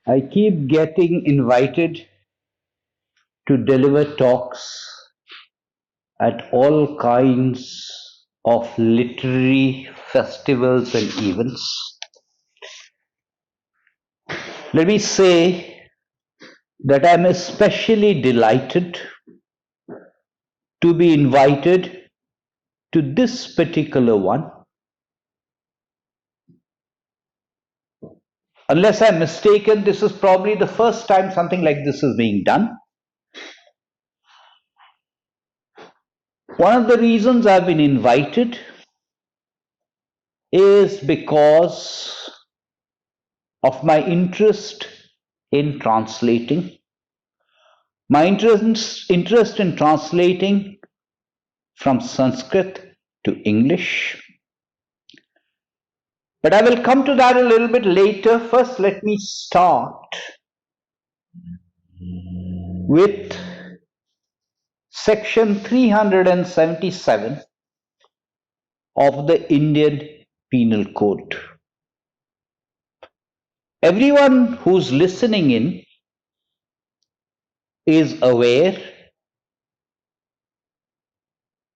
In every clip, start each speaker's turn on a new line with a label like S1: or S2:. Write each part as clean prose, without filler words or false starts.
S1: I keep getting invited to deliver talks at all kinds of literary festivals and events. Let me say that I'm especially delighted to be invited to this particular one. Unless I'm mistaken, this is probably the first time something like this is being done. One of the reasons I've been invited is because of my interest in translating. My interest in translating from Sanskrit to English. But I will come to that a little bit later. First, let me start with section 377 of the Indian Penal Code. Everyone who's listening in is aware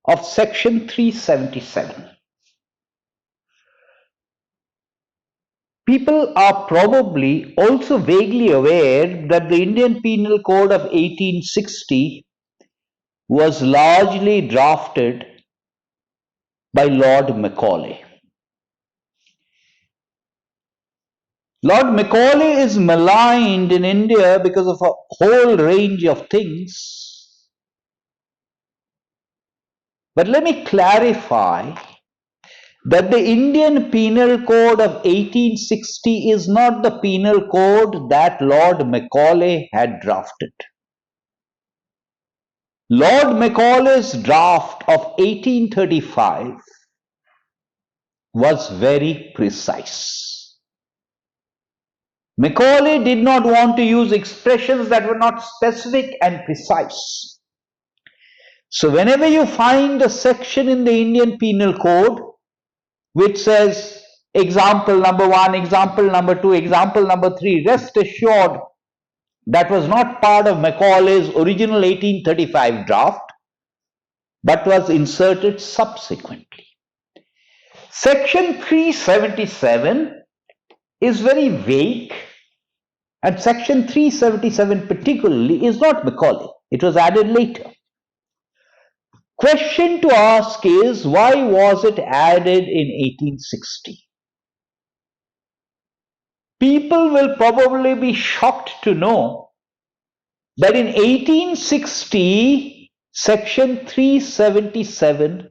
S1: of section 377. People are probably also vaguely aware that the Indian Penal Code of 1860 was largely drafted by Lord Macaulay. Lord Macaulay is maligned in India because of a whole range of things. But let me clarify that the Indian Penal Code of 1860 is not the penal code that Lord Macaulay had drafted. Lord Macaulay's draft of 1835 was very precise. Macaulay did not want to use expressions that were not specific and precise. So whenever you find a section in the Indian Penal Code which says example number 1, example number 2, example number 3, rest assured that was not part of Macaulay's original 1835 draft, but was inserted subsequently. Section 377 is very vague, and section 377 particularly is not Macaulay. It was added later. Question to ask is, why was it added in 1860? People will probably be shocked to know that in 1860, section 377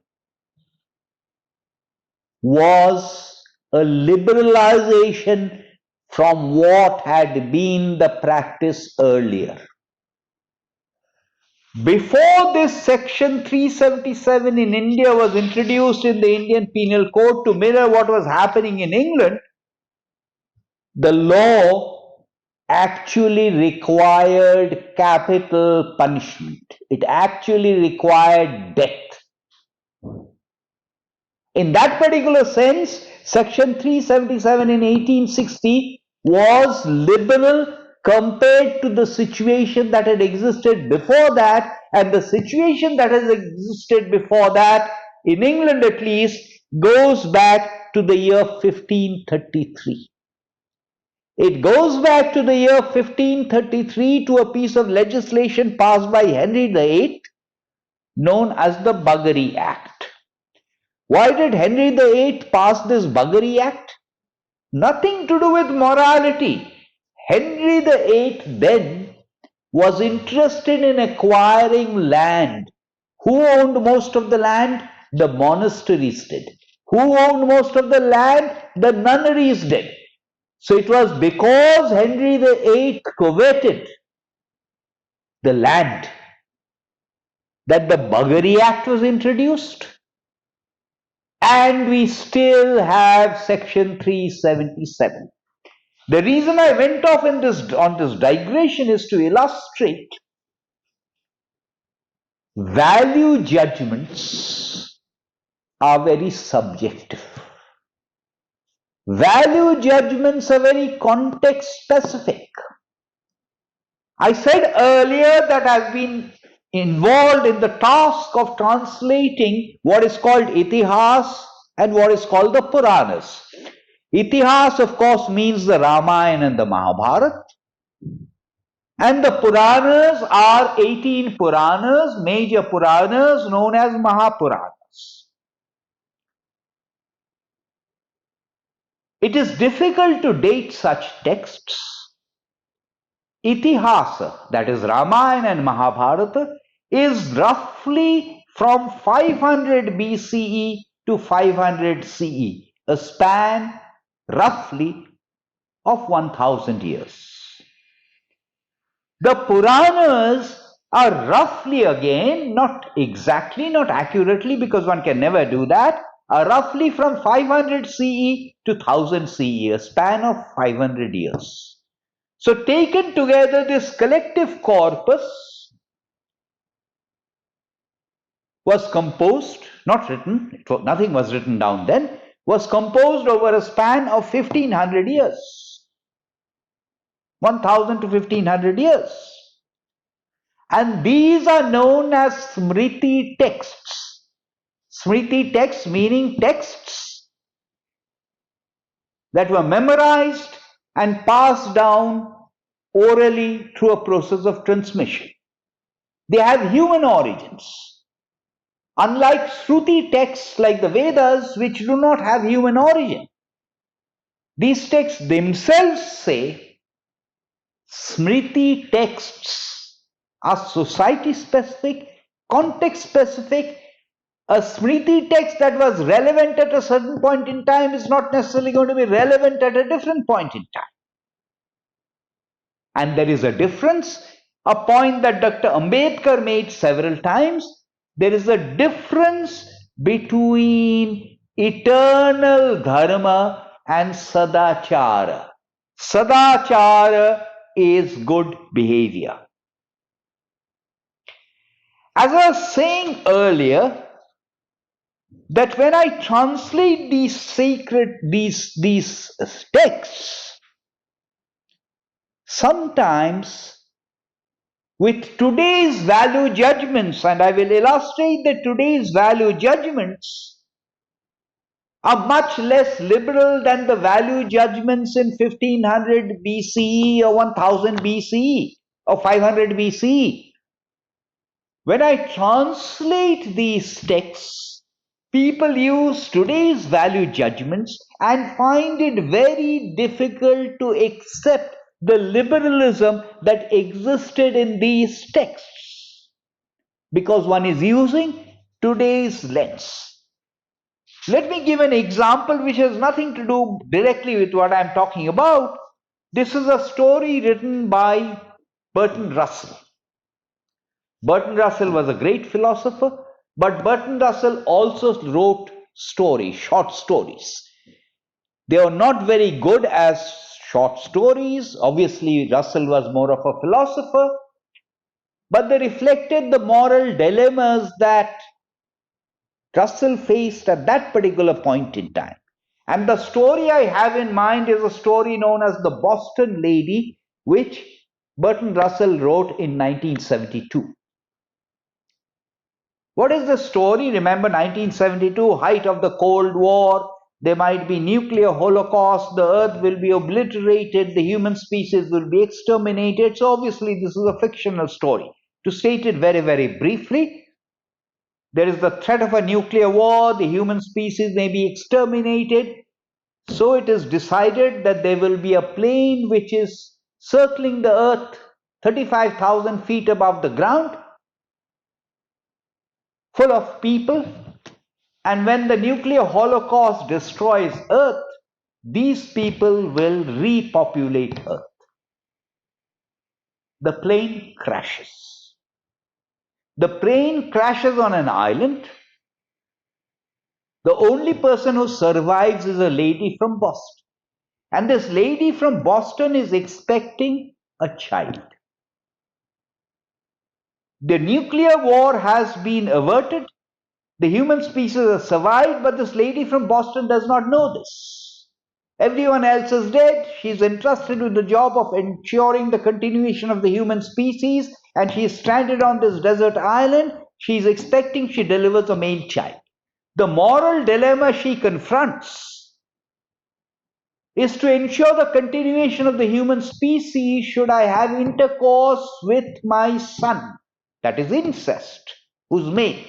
S1: was a liberalization from what had been the practice earlier. Before this section 377 in India was introduced in the Indian Penal Code to mirror what was happening in England, the law actually required capital punishment. It actually required death. In that particular sense, section 377 in 1860 was liberal compared to the situation that had existed before that, and the situation that has existed before that, in England at least, goes back to the year 1533. It goes back to the year 1533 to a piece of legislation passed by Henry VIII known as the Buggery Act. Why did Henry VIII pass this Buggery Act? Nothing to do with morality. Henry VIII then was interested in acquiring land. Who owned most of the land? The monasteries did. Who owned most of the land? The nunneries did. So it was because Henry VIII coveted the land that the Buggery Act was introduced. And we still have section 377. The reason I went off on this digression is to illustrate value judgments are very subjective. Value judgments are very context specific. I said earlier that I've been involved in the task of translating what is called Itihas and what is called the Puranas. Itihas, of course, means the Ramayana and the Mahabharata. And the Puranas are 18 Puranas, major Puranas known as Mahapuranas. It is difficult to date such texts. Itihasa, that is Ramayana and Mahabharata, is roughly from 500 BCE to 500 CE, a span roughly of 1000 years. The Puranas are roughly, again, not exactly, not accurately, because one can never do that, are roughly from 500 CE to 1000 CE, a span of 500 years. So taken together, this collective corpus was composed, not written, nothing was written down then, was composed over a span of 1500 years. 1000 to 1500 years. And these are known as Smriti texts. Smriti texts meaning texts that were memorized and passed down orally through a process of transmission. They have human origins. Unlike Shruti texts like the Vedas, which do not have human origin. These texts themselves say Smriti texts are society specific, context specific. A Smriti text that was relevant at a certain point in time is not necessarily going to be relevant at a different point in time. And there is a difference, a point that Dr. Ambedkar made several times. There is a difference between eternal dharma and sadachara. Sadachara is good behavior. As I was saying earlier, that when I translate these texts, sometimes with today's value judgments, and I will illustrate that today's value judgments are much less liberal than the value judgments in 1500 BCE or 1000 BCE or 500 BCE. When I translate these texts, people use today's value judgments and find it very difficult to accept the liberalism that existed in these texts because one is using today's lens. Let me give an example which has nothing to do directly with what I am talking about. This is a story written by Bertrand Russell. Bertrand Russell was a great philosopher, but Bertrand Russell also wrote stories, short stories. They are not very good as short stories. Obviously, Russell was more of a philosopher, but they reflected the moral dilemmas that Russell faced at that particular point in time. And the story I have in mind is a story known as The Boston Lady, which Bertrand Russell wrote in 1972. What is the story? Remember 1972, height of the Cold War. There might be nuclear holocaust. The earth will be obliterated. The human species will be exterminated. So obviously this is a fictional story. To state it very, very briefly, there is the threat of a nuclear war. The human species may be exterminated. So it is decided that there will be a plane which is circling the earth 35,000 feet above the ground, full of people. And when the nuclear holocaust destroys earth, these people will repopulate earth. The plane crashes. The plane crashes on an island. The only person who survives is a lady from Boston. And this lady from Boston is expecting a child. The nuclear war has been averted. The human species has survived, but this lady from Boston does not know this. Everyone else is dead. She's entrusted with the job of ensuring the continuation of the human species, and she's stranded on this desert island. She's expecting she delivers a male child. The moral dilemma she confronts is to ensure the continuation of the human species. Should I have intercourse with my son? That is incest, who's male.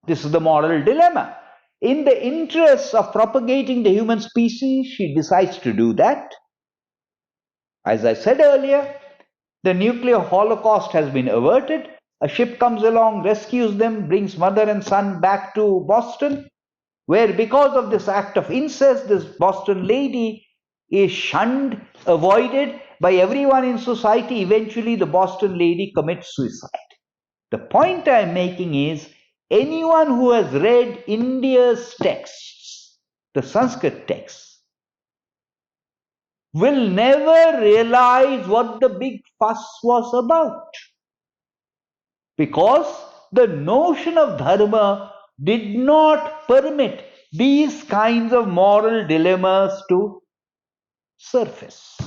S1: This is the moral dilemma. In the interests of propagating the human species, she decides to do that. As I said earlier, the nuclear holocaust has been averted. A ship comes along, rescues them, brings mother and son back to Boston, where because of this act of incest, this Boston lady is shunned, avoided by everyone in society. Eventually, the Boston lady commits suicide. The point I'm making is anyone who has read India's texts, the Sanskrit texts, will never realize what the big fuss was about. Because the notion of dharma did not permit these kinds of moral dilemmas to surface.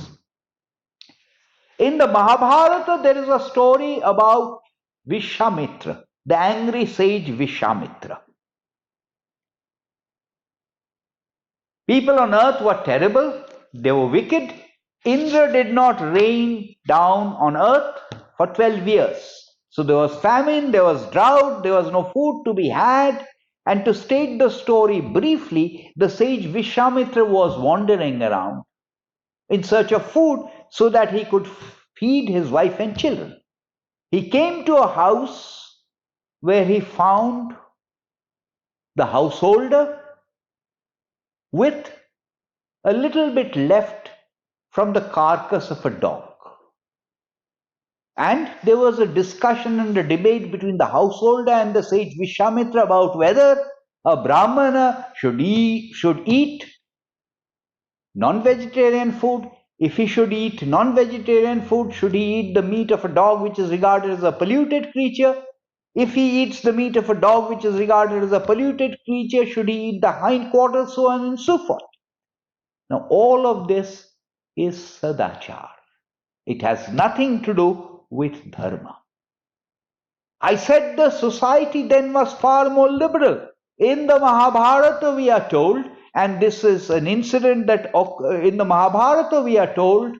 S1: In the Mahabharata, there is a story about Vishwamitra, the angry sage Vishwamitra. People on earth were terrible, they were wicked. Indra did not rain down on earth for 12 years. So there was famine, there was drought, there was no food to be had. And to state the story briefly, the sage Vishwamitra was wandering around in search of food so that he could feed his wife and children. He came to a house where he found the householder with a little bit left from the carcass of a dog. And there was a discussion and a debate between the householder and the sage Vishwamitra about whether a Brahmana should eat non-vegetarian food. If he should eat non-vegetarian food, should he eat the meat of a dog which is regarded as a polluted creature? If he eats the meat of a dog which is regarded as a polluted creature, should he eat the hindquarters, so on and so forth? Now, all of this is sadachar. It has nothing to do with dharma. I said the society then was far more liberal. In the Mahabharata, we are told, and this is an incident that in the Mahabharata we are told,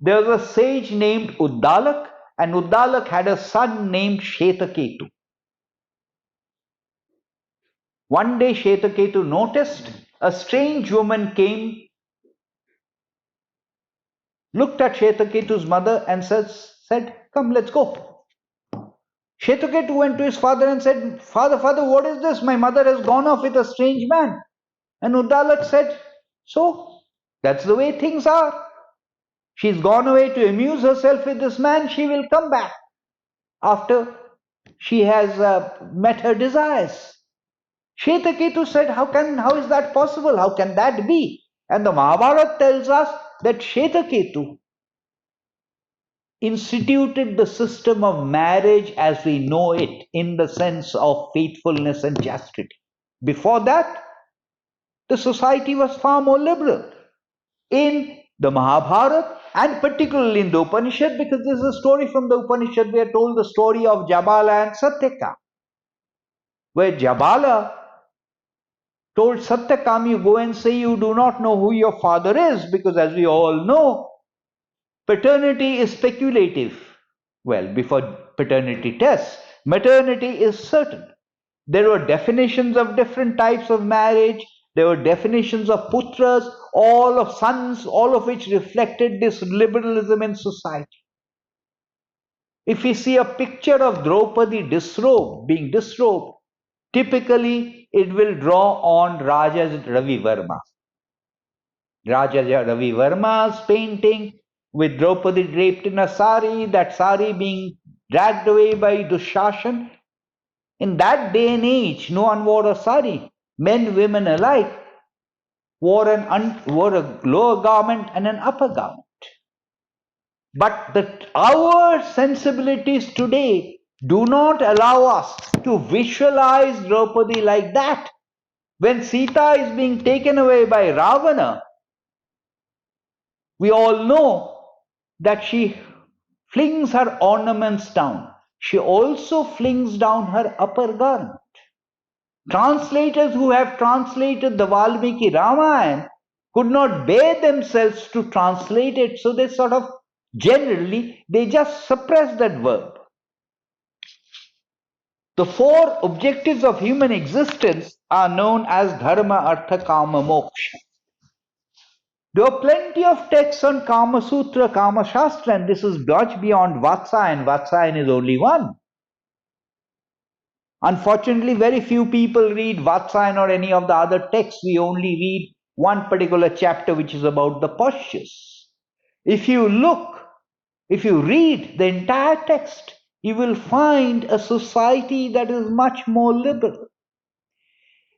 S1: there was a sage named Uddalak, and Uddalak had a son named Shetaketu. One day Shetaketu noticed a strange woman came, looked at Shetaketu's mother and said, "Come, let's go." Shetaketu went to his father and said, Father, what is this? My mother has gone off with a strange man. And Uddalak said, so, that's the way things are. She's gone away to amuse herself with this man. She will come back after she has met her desires. Shetaketu said, how is that possible? How can that be? And the Mahabharata tells us that Shetaketu instituted the system of marriage as we know it in the sense of faithfulness and chastity. Before that, the society was far more liberal. In the Mahabharata and particularly in the Upanishad, because this is a story from the Upanishad, we are told the story of Jabala and Satyaka, where Jabala told Satyakam, you go and say you do not know who your father is, because as we all know, paternity is speculative. Well, before paternity tests, maternity is certain. There were definitions of different types of marriage. There were definitions of putras, all of sons, all of which reflected this liberalism in society. If we see a picture of Draupadi being disrobed, typically it will draw on Raja Ravi Verma. Raja Ravi Verma's painting with Draupadi draped in a sari, that sari being dragged away by Dushashan. In that day and age, no one wore a sari. Men, women alike wore a lower garment and an upper garment. But our sensibilities today do not allow us to visualize Draupadi like that. When Sita is being taken away by Ravana, we all know that she flings her ornaments down. She also flings down her upper garment. Translators who have translated the Valmiki Ramayana could not bear themselves to translate it, so they sort of generally they just suppress that verb. The four objectives of human existence are known as dharma, artha, kama, moksha. There are plenty of texts on Kama Sutra, Kama Shastra, and this is much beyond Vatsayan. Vatsayan is only one. Unfortunately, very few people read Vatsayan or any of the other texts. We only read one particular chapter which is about the postures. If you read the entire text, you will find a society that is much more liberal.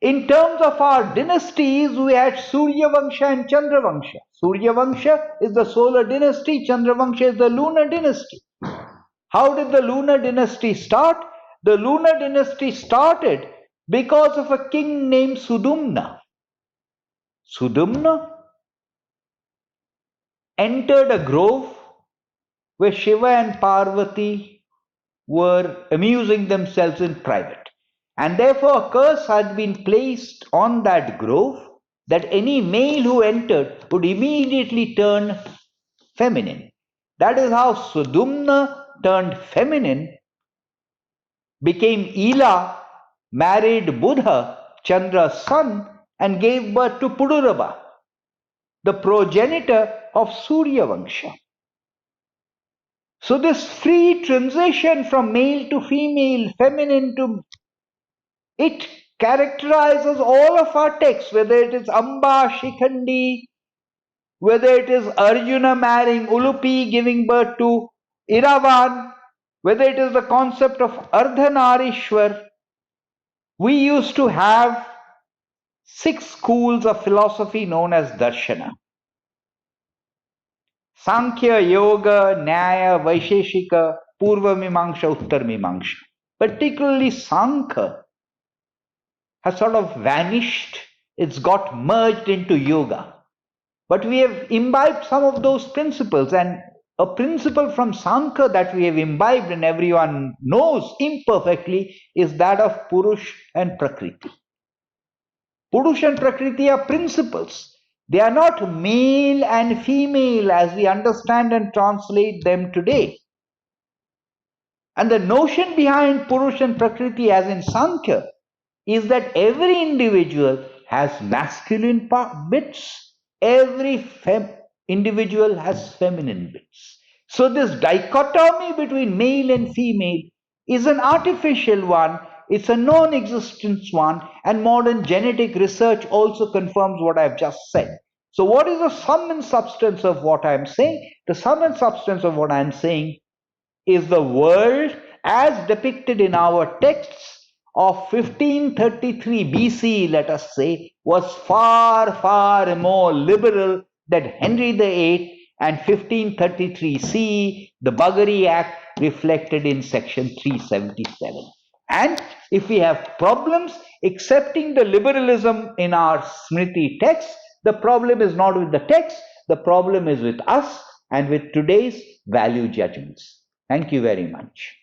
S1: In terms of our dynasties, we had Surya Vangsha and Chandra Vangsha. Surya Vangsha is the solar dynasty, Chandra Vangsha is the lunar dynasty. How did the lunar dynasty start? The lunar dynasty started because of a king named Sudumna. Sudumna entered a grove where Shiva and Parvati were amusing themselves in private. And therefore a curse had been placed on that grove that any male who entered would immediately turn feminine. That is how Sudumna turned feminine, became Ila, married Buddha, Chandra's son, and gave birth to Pudurava, the progenitor of Surya Vangsha. So this free transition from male to female, feminine to it characterizes all of our texts, whether it is Amba, Shikhandi, whether it is Arjuna marrying Ulupi, giving birth to Iravan, whether it is the concept of Ardhanarishwar. We used to have 6 schools of philosophy known as Darshana. Sankhya, Yoga, Nyaya, Vaisheshika, Purva Mimamsha, Uttar Mimamsha. Particularly Sankhya has sort of vanished. It's got merged into yoga. But we have imbibed some of those principles, and a principle from Sankhya that we have imbibed and everyone knows imperfectly is that of Purush and Prakriti. Purush and Prakriti are principles. They are not male and female as we understand and translate them today. And the notion behind Purush and Prakriti, as in Sankhya, is that every individual has masculine bits, every individual has feminine bits. So this dichotomy between male and female is an artificial one, it's a non-existent one, and modern genetic research also confirms what I've just said. So what is the sum and substance of what I'm saying? The sum and substance of what I'm saying is the world as depicted in our texts of 1533 BC, let us say, was far, far more liberal than Henry VIII, and 1533 CE, the Buggery Act reflected in section 377. And if we have problems accepting the liberalism in our Smriti text, the problem is not with the text, the problem is with us and with today's value judgments. Thank you very much.